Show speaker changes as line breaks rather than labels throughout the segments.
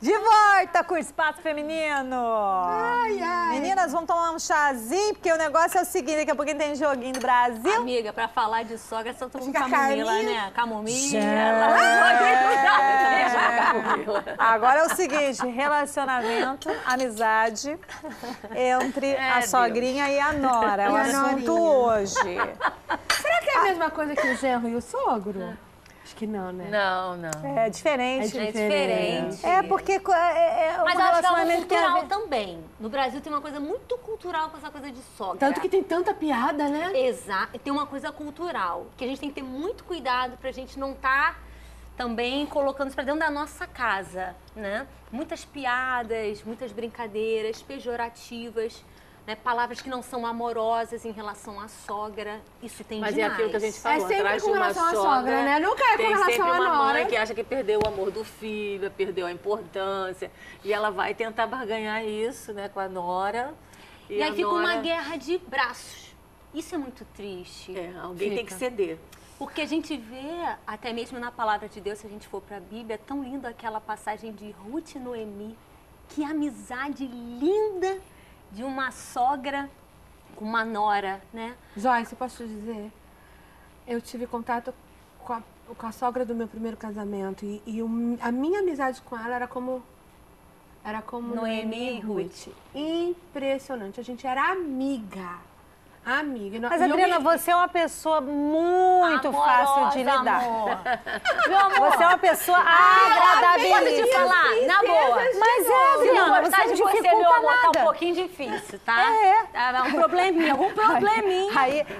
De volta com o Espaço Feminino.
Ai, ai.
Meninas, vamos tomar um chazinho, porque o negócio é o seguinte, daqui a pouquinho tem joguinho do Brasil.
Amiga, pra falar de sogra, só tô com
Fica
camomila,
carninha.
né? Camomila.
Agora é o seguinte, relacionamento, amizade entre a sogrinha e a nora. É o
E a
assunto
norinha.
hoje.
Será que é a mesma coisa que o genro e o sogro? Acho que não, né?
Não, não.
É diferente.
É diferente.
É porque é um
Mas eu acho que é algo
relacionamento que
cultural também. No Brasil tem uma coisa muito cultural com essa coisa de sogra.
Tanto que tem tanta piada, né?
Exato. Tem uma coisa cultural, que a gente tem que ter muito cuidado pra gente não estar também colocando isso pra dentro da nossa casa, né? Muitas piadas, muitas brincadeiras pejorativas, né? Palavras que não são amorosas em relação à sogra. Isso tem
Mas
demais.
é aquilo que a gente falou,
sempre
atrás
com
de uma
relação à sogra, né? Nunca é com
tem
relação
sempre
à
uma
nora.
mãe que acha que perdeu o amor do filho, perdeu a importância. E ela vai tentar barganhar isso, né, com a nora.
E aí
a
fica
nora-
uma guerra de braços. Isso é muito triste.
É, alguém tem que ceder.
Porque a gente vê, até mesmo na palavra de Deus, se a gente for para a Bíblia, é tão lindo aquela passagem de Ruth e Noemi. Que amizade linda de uma sogra com uma nora, né?
Joyce, posso te dizer? Eu tive contato com a sogra do meu primeiro casamento a minha amizade com ela era como
Noemi e Ruth.
Impressionante. A gente era amiga. Amiga.
Mas, Adriana, você é uma pessoa muito
Amorosa,
fácil de lidar.
amor. Meu amor,
Você é uma pessoa agradável.
posso te falar, na boa.
Mas é,
Se não
Adriana,
gostar
você não
de você,
dificulta
meu amor, tá
nada.
um pouquinho difícil, tá?
É.
Tá um probleminha, algum probleminha.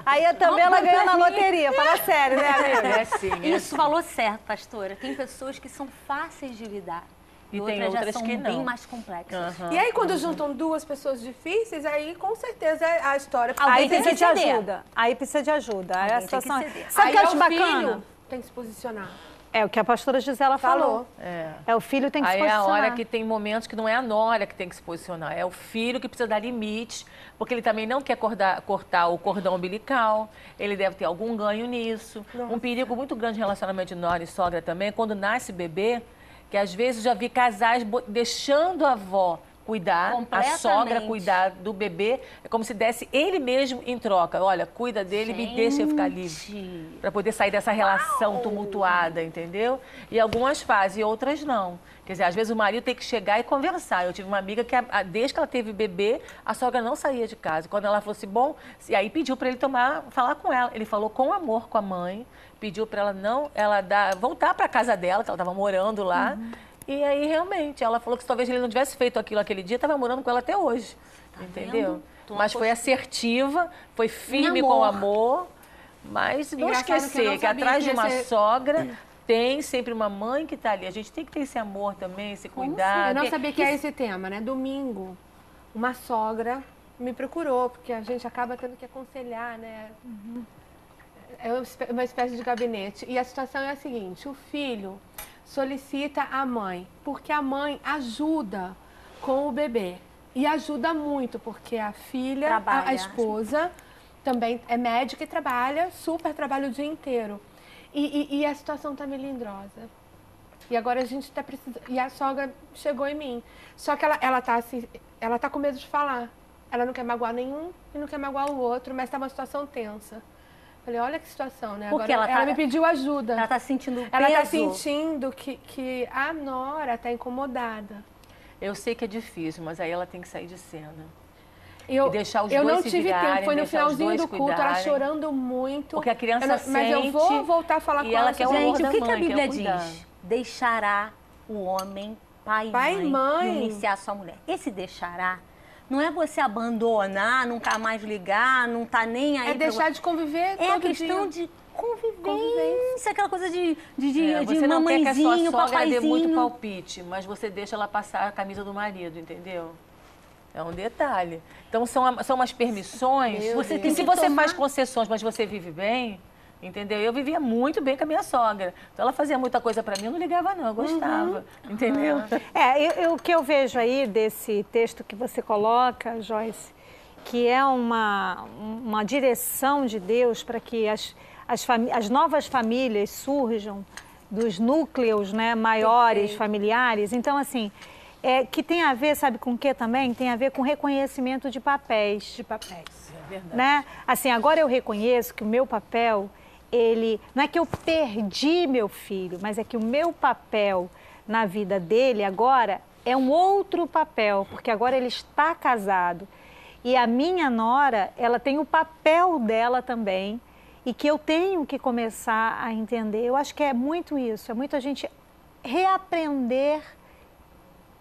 Aí a Tambela ganhou na loteria, fala sério, né, amiga?
É sim, é
Isso falou certo, pastora. Tem pessoas que são fáceis de lidar.
E tem
já
outras
são
que
bem
não.
mais complexas.
E aí, quando juntam duas pessoas difíceis, aí com certeza a história...
Alguém
Aí
tem
precisa
que
de
ceder.
ajuda. Aí precisa de ajuda. Aí a
Alguém tem que
situação...
ceder.
Sabe o que eu
Aí
acho
o
bacana?
filho tem que se posicionar.
É o que a pastora Gisela falou. É o filho tem que se
Aí é a
posicionar.
hora que tem momentos que não é a nora que tem que se posicionar, é o filho que precisa dar limites, porque ele também não quer cortar o cordão umbilical, ele deve ter algum ganho nisso. Um perigo muito grande em relacionamento de nora e sogra também é quando nasce bebê, que às vezes já vi casais deixando a avó cuidar, a sogra cuidar do bebê, é como se desse ele mesmo em troca. Olha, cuida dele, me deixa eu ficar livre. Para poder sair dessa relação tumultuada, entendeu? E algumas fazem, e outras não. Quer dizer, às vezes o marido tem que chegar e conversar. Eu tive uma amiga que, desde que ela teve bebê, a sogra não saía de casa. Quando ela falou assim, bom, e aí pediu para ele falar com ela. Ele falou com amor com a mãe, pediu para ela voltar para casa dela, que ela estava morando lá. E aí, realmente, ela falou que se talvez ele não tivesse feito aquilo aquele dia, estava morando com ela até hoje. Entendeu? Mas foi assertiva, foi firme com amor. Mas não
Engraçado que eu
esquecer
não
que
sabia
atrás
que
de uma
ia ser-
sogra tem sempre uma mãe que está ali. A gente tem que ter esse amor também, esse cuidado.
Eu não sabia que é esse tema, né? Domingo, uma sogra me procurou, porque a gente acaba tendo que aconselhar, né? É uma espécie de gabinete. E a situação é a seguinte, o filho solicita a mãe, porque a mãe ajuda com o bebê. E ajuda muito, porque a filha, a esposa, também é médica e trabalha o dia inteiro. E a situação tá melindrosa. E agora a gente tá precisando... E a sogra chegou em mim. Só que ela tá assim, ela tá com medo de falar. Ela não quer magoar nenhum e não quer magoar o outro, mas tá uma situação tensa. Falei, olha que situação, né?
Porque
agora, ela me pediu ajuda.
Ela tá sentindo peso.
Ela tá sentindo que a nora tá incomodada.
Eu sei que é difícil, mas aí ela tem que sair de cena.
Eu
deixar os
não
dois se
tive
virarem,
tempo, foi no
deixar os
finalzinho
dois
do culto, ela
cuidarem.
chorando muito.
Porque a criança
Mas eu
sente
vou voltar a falar
e
com
ela
ela.
quer o
sobre
amor
isso.
Gente, o que a
mãe,
Bíblia
quer cuidar.
diz? Deixará o homem pai
e
e
mãe.
iniciar sua mulher. Esse deixará não é você abandonar, nunca mais ligar, não tá nem aí.
É deixar de conviver
É a
todo
questão
dia.
de convivência, aquela coisa de
Você não quer que a sua
mamãezinho,
sogra dê muito
papaizinho.
palpite, mas você deixa ela passar a camisa do marido, entendeu? É um detalhe. Então, são umas permissões.
Você
E
tem
se
que
você
tomar-
faz concessões, mas você vive bem, entendeu? Eu vivia muito bem com a minha sogra. Então, ela fazia muita coisa pra mim, eu não ligava não, eu gostava, entendeu?
O que eu vejo aí desse texto que você coloca, Joyce, que é uma direção de Deus para que as novas famílias surjam dos núcleos, né, maiores, familiares. Então, assim, que tem a ver, sabe com o que também? Tem a ver com reconhecimento de papéis.
De papéis,
é verdade.
Né? Assim, agora eu reconheço que o meu papel, não é que eu perdi meu filho, mas é que o meu papel na vida dele agora é um outro papel, porque agora ele está casado. E a minha nora, ela tem o papel dela também, e que eu tenho que começar a entender. Eu acho que é muito isso, é muito a gente reaprender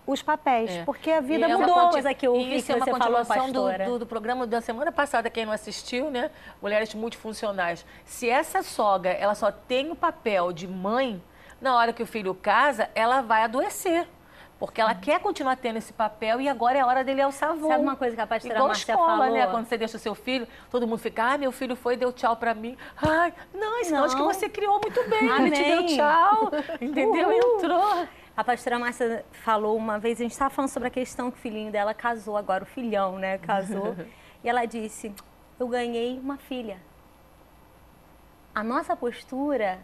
os papéis, porque a vida mudou.
Uma coisa que eu ouvi
isso
que
é uma
você falou,
continuação
pastora.
do programa da semana passada, quem não assistiu, né? Mulheres Multifuncionais. Se essa sogra, ela só tem o papel de mãe, na hora que o filho casa, ela vai adoecer. Porque ela quer continuar tendo esse papel e agora é a hora dele alçar voo.
Sabe uma coisa que a pastora
Igual
Márcia
escola,
falou?
né? Quando você deixa o seu filho, todo mundo fica, meu filho foi e deu tchau pra mim. Ai, não, esse acho que você criou muito bem, ele te deu tchau. Entendeu? Entrou.
A pastora Márcia falou uma vez, a gente estava falando sobre a questão que o filhinho dela casou, agora o filhão, né, casou. E ela disse, eu ganhei uma filha. A nossa postura,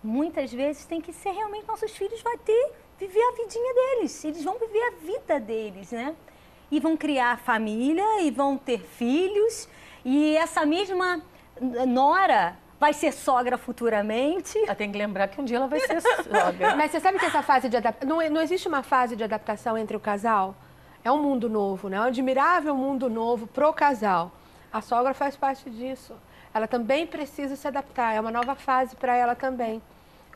muitas vezes, tem que ser realmente, nossos filhos vão viver a vidinha deles. Eles vão viver a vida deles, né? E vão criar família, e vão ter filhos. E essa mesma nora vai ser sogra futuramente.
Ela tem que lembrar que um dia ela vai ser sogra.
Mas você sabe que essa fase de adaptação... Não existe uma fase de adaptação entre o casal? É um mundo novo, né? Um admirável mundo novo pro casal. A sogra faz parte disso. Ela também precisa se adaptar. É uma nova fase para ela também.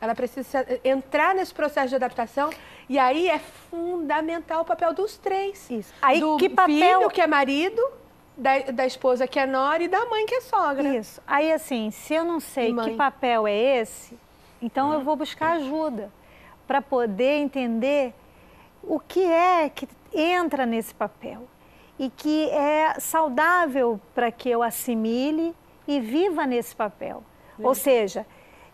Ela precisa entrar nesse processo de adaptação e aí é fundamental o papel dos três.
Isso. Aí,
do
que papel...
filho, que é marido, da esposa, que é nora, e da mãe, que é sogra.
Isso. Aí, assim, se eu não sei que papel é esse, então eu vou buscar ajuda para poder entender o que é que entra nesse papel e que é saudável para que eu assimile e viva nesse papel. Ou seja,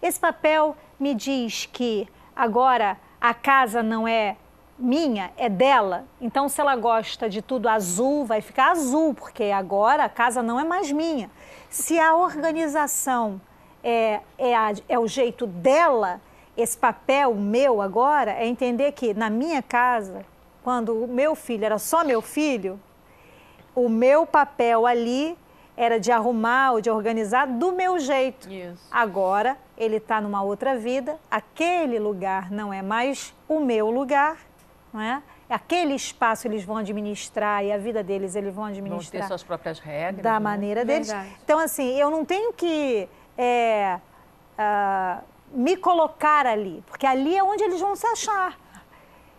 esse papel me diz que agora a casa não é minha, é dela. Então, se ela gosta de tudo azul, vai ficar azul, porque agora a casa não é mais minha. Se a organização é o jeito dela, esse papel meu agora é entender que na minha casa, quando o meu filho era só meu filho, o meu papel ali era de arrumar ou de organizar do meu jeito.
Isso.
Agora, ele está numa outra vida, aquele lugar não é mais o meu lugar, não é? Aquele espaço eles vão administrar e a vida deles eles vão administrar.
Vão ter suas próprias regras.
Da maneira deles.
Verdade.
Então, assim, eu não tenho que me colocar ali, porque ali é onde eles vão se achar.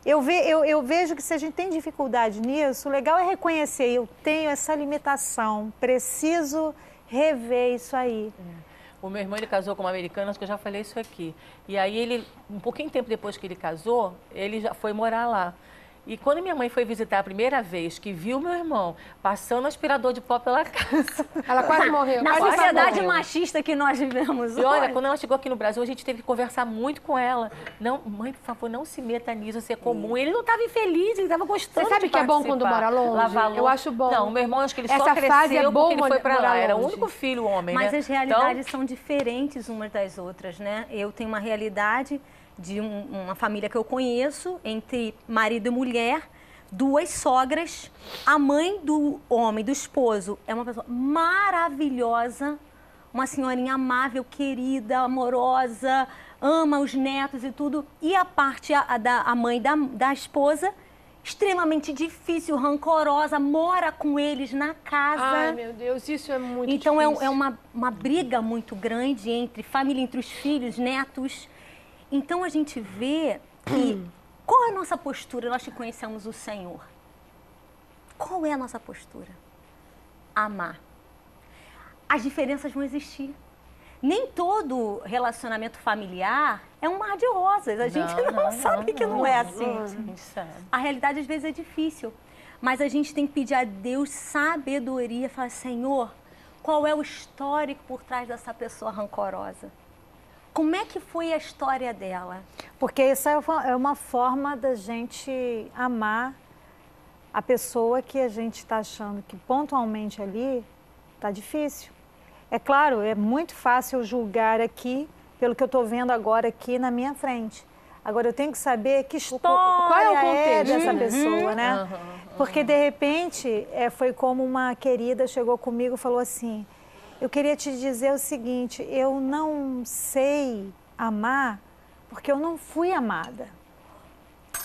Eu vejo que se a gente tem dificuldade nisso, o legal é reconhecer, eu tenho essa limitação, preciso rever isso aí.
O meu irmão, ele casou com uma americana, acho que eu já falei isso aqui. E aí ele, um pouquinho tempo depois que ele casou, ele já foi morar lá. E quando minha mãe foi visitar a primeira vez, que viu meu irmão passando aspirador de pó pela casa.
Ela quase morreu.
Na
Quase
sociedade
morreu.
machista que nós vivemos
E olha, quando ela chegou aqui no Brasil, a gente teve que conversar muito com ela. Não, mãe, por favor, não se meta nisso, isso é comum. Ele não estava infeliz, ele estava gostando.
Você sabe
de
que é bom quando
participar.
mora longe?
Lavar louça.
Eu acho bom.
Não, o meu irmão, acho que ele
Essa
só cresceu
fase é bom
porque ele foi pra
morar
lá. Era o
longe.
único filho homem,
Mas
né?
as realidades são diferentes umas das outras, né? Eu tenho uma realidade de uma família que eu conheço, entre marido e mulher, duas sogras, a mãe do homem, do esposo, é uma pessoa maravilhosa, uma senhorinha amável, querida, amorosa, ama os netos e tudo. E a parte a mãe da esposa, extremamente difícil, rancorosa, mora com eles na casa.
Ai, meu Deus, isso é muito
Então
difícil.
é uma briga muito grande entre família, entre os filhos, netos. Então a gente vê que qual é a nossa postura, nós que conhecemos o Senhor? Qual é a nossa postura? Amar. As diferenças vão existir. Nem todo relacionamento familiar é um mar de rosas. A gente não sabe que não é assim.
A gente sabe.
A realidade às vezes é difícil. Mas a gente tem que pedir a Deus sabedoria. Falar, Senhor, qual é o histórico por trás dessa pessoa rancorosa? Como é que foi a história dela?
Porque isso é uma forma da gente amar a pessoa que a gente está achando que pontualmente ali está difícil. É claro, é muito fácil julgar aqui pelo que eu estou vendo agora aqui na minha frente. Agora eu tenho que saber que história
qual é o contexto
dessa pessoa, né? Porque de repente foi como uma querida chegou comigo e falou assim: eu queria te dizer o seguinte, eu não sei amar porque eu não fui amada.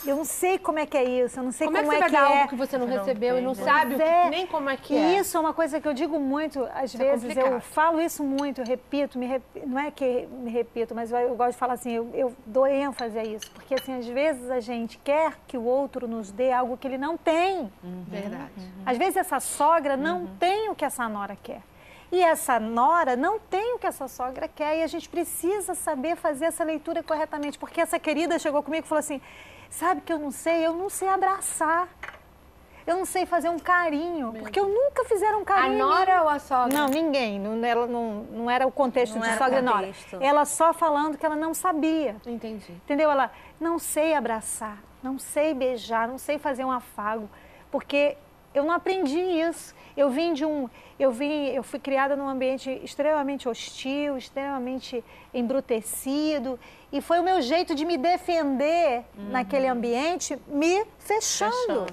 Eu não sei como é que é isso, eu não sei como é que é.
Como é que você vai dar algo que você não recebeu e não sabe nem como é que é?
E isso é uma coisa que eu digo muito, às vezes, eu falo isso muito, eu repito, não é que me repito, mas eu gosto de falar assim, eu dou ênfase a isso, porque assim, às vezes a gente quer que o outro nos dê algo que ele não tem.
Verdade.
Às vezes essa sogra não tem o que essa nora quer. E essa nora não tem o que essa sogra quer, e a gente precisa saber fazer essa leitura corretamente, porque essa querida chegou comigo e falou assim: sabe que eu não sei abraçar. Eu não sei fazer um carinho, porque eu nunca fizeram um carinho.
A nora ou a sogra?
Não, ninguém. Não era o contexto de sogra e nora. Ela só falando que ela não sabia.
Entendi.
Entendeu? Ela não sei abraçar, não sei beijar, não sei fazer um afago, porque eu não aprendi isso. Eu fui criada num ambiente extremamente hostil, extremamente embrutecido, e foi o meu jeito de me defender naquele ambiente, me fechando.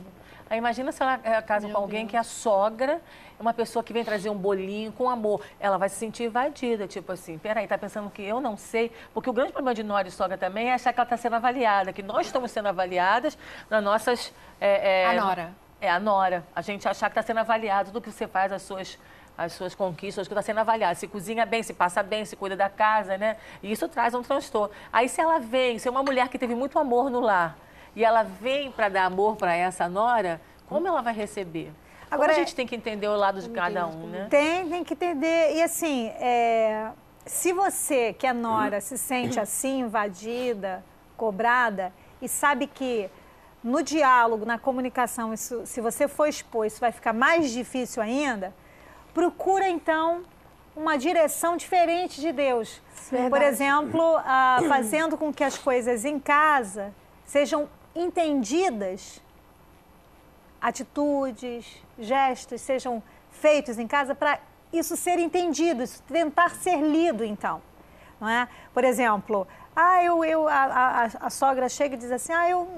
Aí imagina se ela casa com alguém que é a sogra, uma pessoa que vem trazer um bolinho com amor. Ela vai se sentir invadida, tipo assim, peraí, tá pensando que eu não sei? Porque o grande problema de nora e sogra também é achar que ela está sendo avaliada, que nós estamos sendo avaliadas nas nossas...
A nora.
É, a nora. A gente achar que está sendo avaliado, tudo que você faz, as suas conquistas, que está sendo avaliado. Se cozinha bem, se passa bem, se cuida da casa, né? E isso traz um transtorno. Aí se ela vem, se é uma mulher que teve muito amor no lar, e ela vem para dar amor para essa nora, como ela vai receber? Agora a gente tem que entender o lado de cada um, né?
Tem que entender. E assim, se você, que é nora, se sente assim, invadida, cobrada, e sabe que no diálogo, na comunicação, isso, se você for expor, isso vai ficar mais difícil ainda, procura então uma direção diferente de Deus. Verdade. Por exemplo, fazendo com que as coisas em casa sejam entendidas, atitudes, gestos sejam feitos em casa para isso ser entendido, isso tentar ser lido então. Não é? Por exemplo, a sogra chega e diz assim,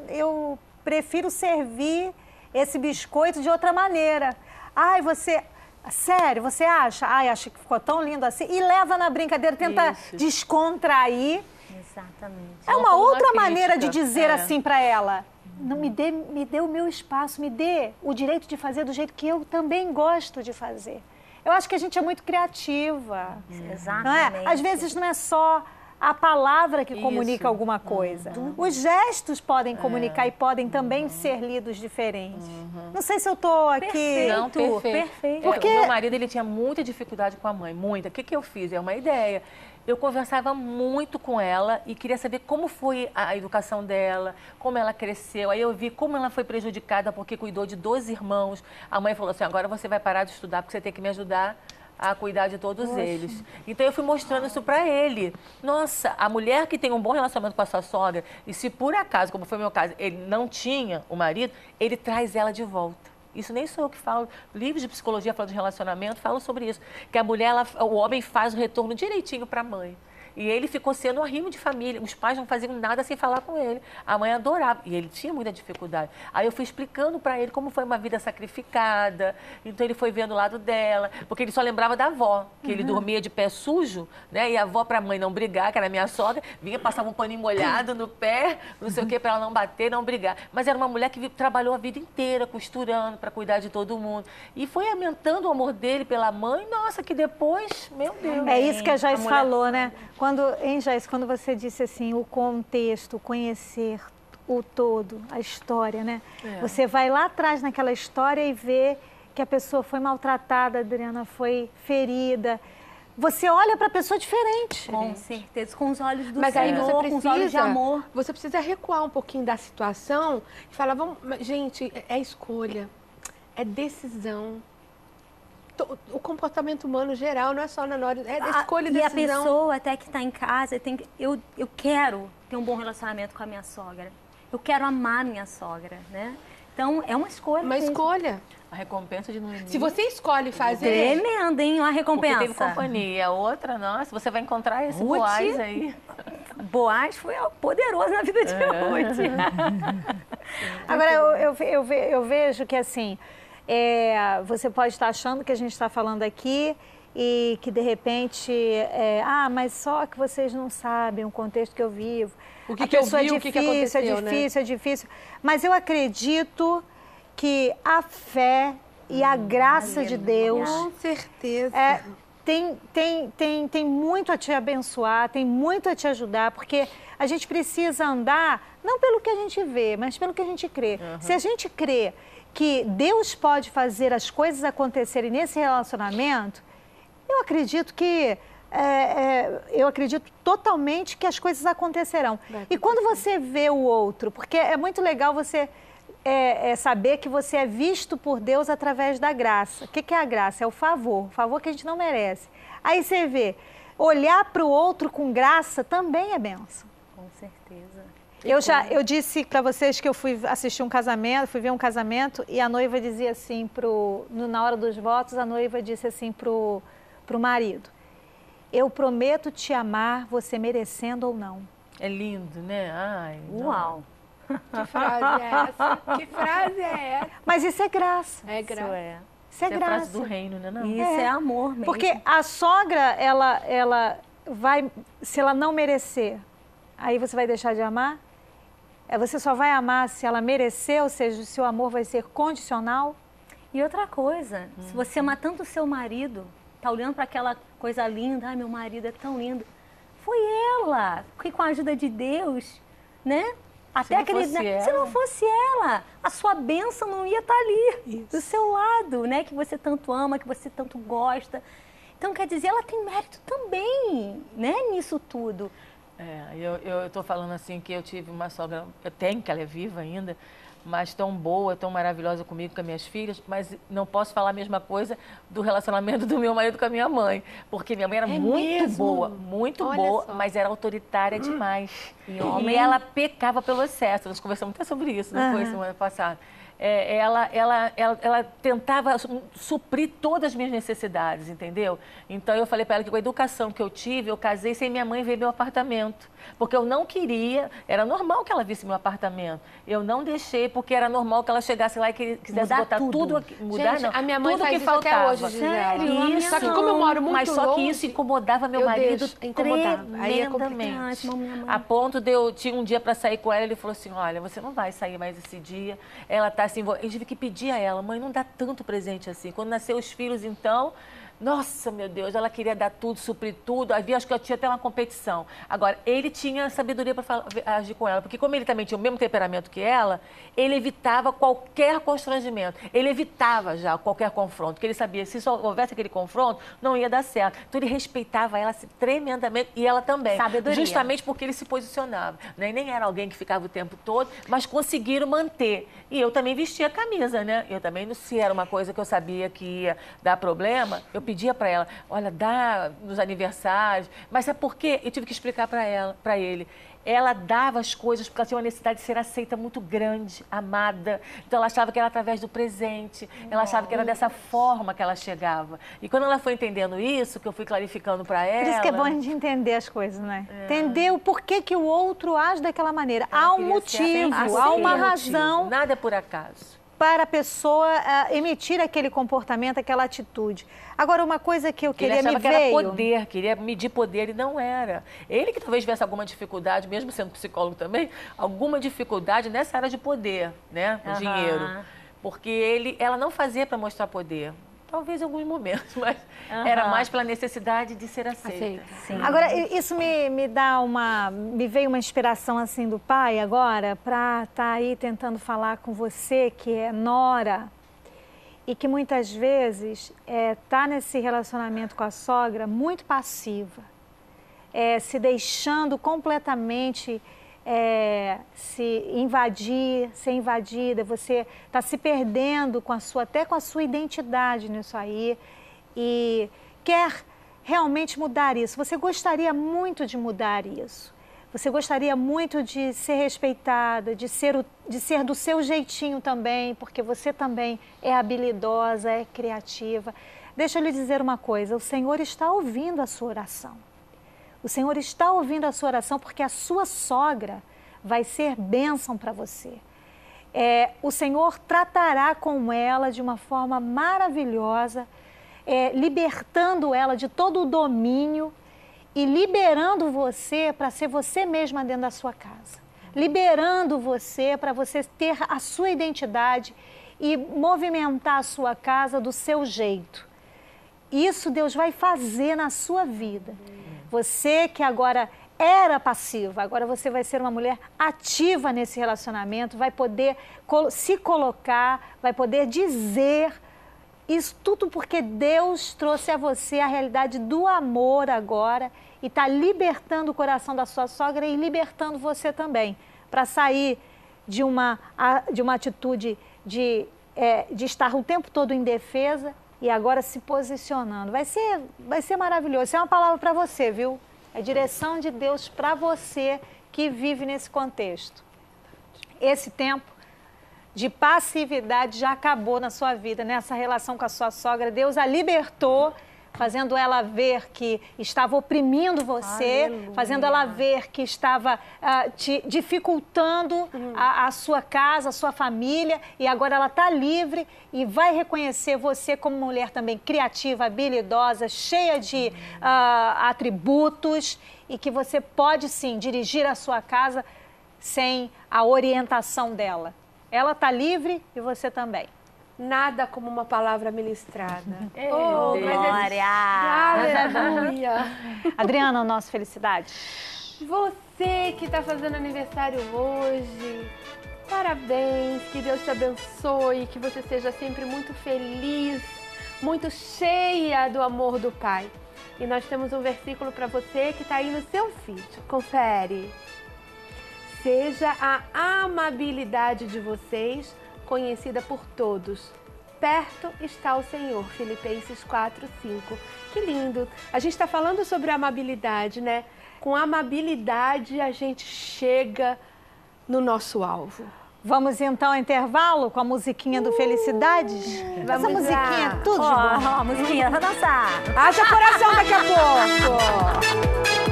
eu prefiro servir esse biscoito de outra maneira. Sério, você acha? Acho que ficou tão lindo assim. E leva na brincadeira, tenta descontrair.
Exatamente.
É uma outra maneira de dizer assim para ela. Não me dê o meu espaço, me dê o direito de fazer do jeito que eu também gosto de fazer. Eu acho que a gente é muito criativa.
Exatamente.
Não é? Às vezes não é só a palavra que comunica alguma coisa. Os gestos podem comunicar e podem também ser lidos diferentes. Não sei se eu estou aqui...
Perfeito. Porque o meu marido, ele tinha muita dificuldade com a mãe, muita. O que eu fiz? É uma ideia. Eu conversava muito com ela e queria saber como foi a educação dela, como ela cresceu. Aí eu vi como ela foi prejudicada porque cuidou de 2 irmãos. A mãe falou assim, agora você vai parar de estudar porque você tem que me ajudar a cuidar de todos eles. Então eu fui mostrando isso para ele. Nossa, a mulher que tem um bom relacionamento com a sua sogra, e se por acaso, como foi o meu caso, ele não tinha o marido, ele traz ela de volta. Isso nem sou eu que falo. Livros de psicologia falando de relacionamento falam sobre isso. Que a mulher, o homem faz o retorno direitinho para a mãe. E ele ficou sendo um arrimo de família. Os pais não faziam nada sem falar com ele. A mãe adorava. E ele tinha muita dificuldade. Aí eu fui explicando para ele como foi uma vida sacrificada. Então ele foi vendo o lado dela. Porque ele só lembrava da avó. Que ele dormia de pé sujo, né? E a avó, para a mãe não brigar, que era minha sogra, vinha, passava um paninho molhado no pé, não sei o quê, para ela não bater, não brigar. Mas era uma mulher que trabalhou a vida inteira costurando para cuidar de todo mundo. E foi aumentando o amor dele pela mãe. Nossa, que depois, meu Deus.
É isso que a Joyce falou, né? Quando você disse assim, o contexto, conhecer o todo, a história, né? Você vai lá atrás naquela história e vê que a pessoa foi maltratada, Adriana, foi ferida. Você olha para a pessoa diferente.
Com certeza, com os olhos do
Mas
Senhor,
aí você precisa,
com os olhos de amor.
Você precisa recuar um pouquinho da situação e falar, gente, é escolha, é decisão. O comportamento humano geral não é só na hora, é da escolha e decisão.
E a pessoa até que está em casa, eu quero ter um bom relacionamento com a minha sogra. Eu quero amar minha sogra, né? Então, é uma escolha.
Uma escolha.
A recompensa de não ir.
Se você escolhe fazer...
Tremendo, hein? Uma recompensa.
Porque teve companhia. A outra, nossa, você vai encontrar esse
Ruth,
Boaz aí.
Boaz foi poderoso na vida de Ruth.
Agora, eu vejo que, assim, você pode estar achando que a gente está falando aqui e que, de repente, mas só que vocês não sabem o contexto que eu vivo.
O que eu vi, o que aconteceu,
é difícil. Mas eu acredito que a fé e a graça de Deus...
Com certeza.
Tem muito a te abençoar, tem muito a te ajudar, porque a gente precisa andar, não pelo que a gente vê, mas pelo que a gente crê. Se a gente crê que Deus pode fazer as coisas acontecerem nesse relacionamento, eu acredito que... eu acredito totalmente que as coisas acontecerão. E quando você vê o outro, porque é muito legal você saber que você é visto por Deus através da graça. O que é a graça? É o favor que a gente não merece. Aí você vê, olhar para o outro com graça também é bênção.
Com certeza.
Eu disse para vocês que eu fui assistir um casamento, fui ver um casamento, e a noiva dizia assim, na hora dos votos, a noiva disse assim pro marido: eu prometo te amar, você merecendo ou não.
É lindo, né? Ai,
uau!
Que frase é essa? Que frase é essa?
Mas isso é graça.
É graça.
Isso é graça.
Frase do reino, né? Não?
Isso é amor mesmo.
Porque a sogra, ela vai, se ela não merecer, aí você vai deixar de amar? Você só vai amar se ela merecer, ou seja, o seu amor vai ser condicional?
E outra coisa, se você amar tanto o seu marido, tá olhando para aquela coisa linda, ai, meu marido é tão lindo. Foi ela que, com a ajuda de Deus, né? Até se não fosse ela, a sua bênção não ia estar ali, do seu lado, né? Que você tanto ama, que você tanto gosta. Então, quer dizer, ela tem mérito também, né? Nisso tudo.
Eu estou falando assim que eu tive uma sogra, eu tenho, que ela é viva ainda, mas tão boa, tão maravilhosa comigo, com as minhas filhas, mas não posso falar a mesma coisa do relacionamento do meu marido com a minha mãe, porque minha mãe era muito boa, mas era autoritária demais. E ela pecava pelo excesso. Nós conversamos até sobre isso depois, semana passada. Ela tentava suprir todas as minhas necessidades, entendeu? Então eu falei para ela que com a educação que eu tive, eu casei sem minha mãe ver meu apartamento. Porque eu não queria, era normal que ela visse meu apartamento. Eu não deixei, porque era normal que ela chegasse lá e quisesse botar tudo mudar,
gente,
não.
A minha mãe
tudo
faz
que
isso
faltava.
até hoje, Gisele.
Isso.
Só que como eu moro muito
Mas só que isso incomodava meu marido tremendamente. A ponto de eu tinha um dia para sair com ela, ele falou assim: olha, você não vai sair mais esse dia. Ela tá assim, eu tive que pedir a ela: mãe, não dá tanto presente assim. Quando nasceu os filhos, então, nossa, meu Deus, ela queria dar tudo, suprir tudo. Havia, acho que eu tinha até uma competição. Agora, ele tinha sabedoria para agir com ela, porque como ele também tinha o mesmo temperamento que ela, ele evitava qualquer constrangimento. Ele evitava já qualquer confronto, porque ele sabia que se só houvesse aquele confronto, não ia dar certo. Então, ele respeitava ela tremendamente, e ela também.
Sabedoria.
Justamente porque ele se posicionava. Né? Nem era alguém que ficava o tempo todo, mas conseguiram manter. E eu também vestia a camisa, né? Eu também, se era uma coisa que eu sabia que ia dar problema, eu pedia para ela: olha, dá nos aniversários. Mas é porque eu tive que explicar para ele. Ela dava as coisas porque ela tinha uma necessidade de ser aceita muito grande, amada. Então, ela achava que era através do presente. Ela achava que era dessa forma que ela chegava. E quando ela foi entendendo isso, que eu fui clarificando para ela...
Por isso que é bom a gente entender as coisas, né? Entender o porquê que o outro age daquela maneira. Há um motivo, há uma razão.
Nada é por acaso.
Para a pessoa emitir aquele comportamento, aquela atitude. Agora, uma coisa que eu queria
me veio... Ele achava que era poder, queria medir poder, e não era. Ele que talvez tivesse alguma dificuldade, mesmo sendo psicólogo também, alguma dificuldade nessa área de poder, né? O dinheiro. Porque ela não fazia para mostrar poder. Talvez em alguns momentos, mas era mais pela necessidade de ser aceita.
Sim. Agora, isso me veio uma inspiração assim do pai agora, para estar aí tentando falar com você, que é nora, e que muitas vezes está nesse relacionamento com a sogra muito passiva, se deixando completamente... se invadir, ser invadida, você está se perdendo até com a sua identidade nisso aí e quer realmente mudar isso. Você gostaria muito de mudar isso. Você gostaria muito de ser respeitada, de ser do seu jeitinho também, porque você também é habilidosa, é criativa. Deixa eu lhe dizer uma coisa, o Senhor está ouvindo a sua oração. O Senhor está ouvindo a sua oração porque a sua sogra vai ser bênção para você. O Senhor tratará com ela de uma forma maravilhosa, libertando ela de todo o domínio e liberando você para ser você mesma dentro da sua casa. Liberando você para você ter a sua identidade e movimentar a sua casa do seu jeito. Isso Deus vai fazer na sua vida. Você que agora era passiva, agora você vai ser uma mulher ativa nesse relacionamento, vai poder se colocar, vai poder dizer isso tudo porque Deus trouxe a você a realidade do amor agora e está libertando o coração da sua sogra e libertando você também, para sair de uma atitude de estar o tempo todo em defesa e agora se posicionando. Vai ser maravilhoso. Isso é uma palavra para você, viu? É direção de Deus para você que vive nesse contexto. Esse tempo de passividade já acabou na sua vida, nessa relação com a sua sogra. Deus a libertou, fazendo ela ver que estava oprimindo você, aleluia, fazendo ela ver que estava te dificultando a sua casa, a sua família, e agora ela está livre e vai reconhecer você como mulher também criativa, habilidosa, cheia de atributos, e que você pode sim dirigir a sua casa sem a orientação dela. Ela está livre e você também.
Nada como uma palavra ministrada.
Oh, glória!
Aleluia!
Adriana, nossa felicidade.
Você que está fazendo aniversário hoje, parabéns, que Deus te abençoe, que você seja sempre muito feliz, muito cheia do amor do Pai. E nós temos um versículo para você que está aí no seu feed. Confere. Seja a amabilidade de vocês conhecida por todos. Perto está o Senhor, Filipenses 4:5. Que lindo! A gente está falando sobre amabilidade, né? Com amabilidade a gente chega no nosso alvo.
Vamos então ao intervalo com a musiquinha do Felicidades? Essa musiquinha é tudo de bom.
Musiquinha, pra dançar.
Haja coração daqui a pouco!